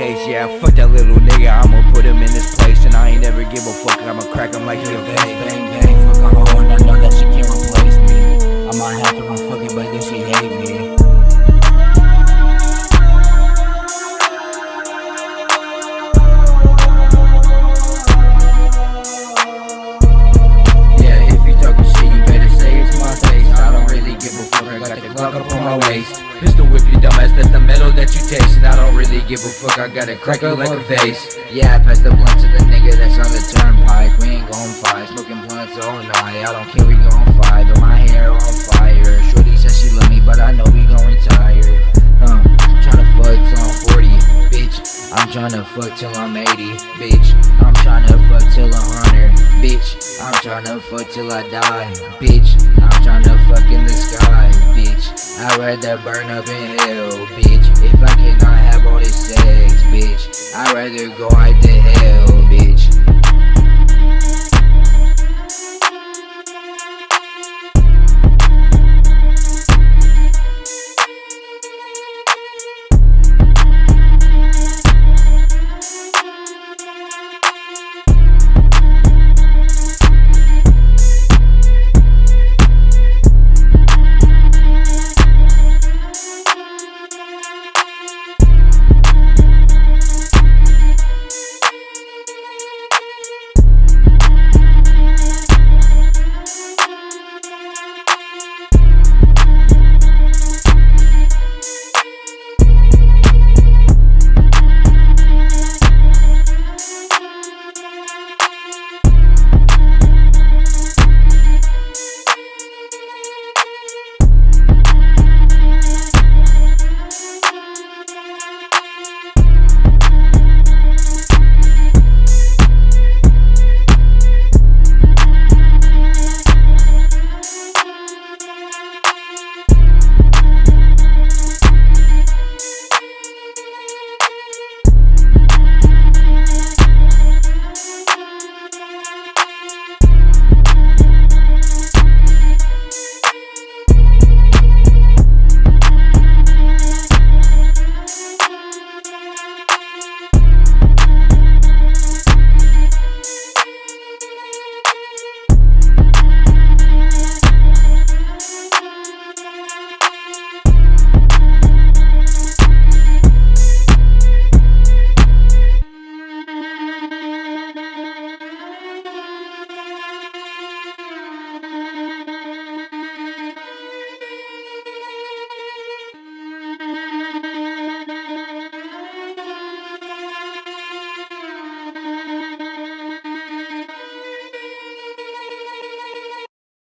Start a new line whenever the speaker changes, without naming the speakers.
case. Yeah, fuck that little nigga, I'ma put him in his place. And I ain't ever give a fuck, I'ma crack him like he a vape.
Bang bang, fuck a hoe and I know that she can't replace me. I might have to run fucking, but then she hate me.
Glock up on my waist, pistol whip you dumbass, that's the metal that you taste. And I don't really give a fuck, I got it crack it like a vase. Yeah, I pass the blunt to the nigga that's on the turnpike. We ain't gon' fight, smoking blunts all night. I don't care, we gon' fight, but my hair on fire. Shorty says she love me, but I know we gon' retire. Tryna fuck till I'm 40, bitch. I'm tryna fuck till I'm 80, bitch. I'm tryna fuck till I'm 100, bitch. I'm tryna fuck till I die, bitch. I'm tryna fuck in the sky, bitch. I'd rather burn up in hell, bitch. If I cannot have all this sex, bitch, I'd rather go right to hell, bitch.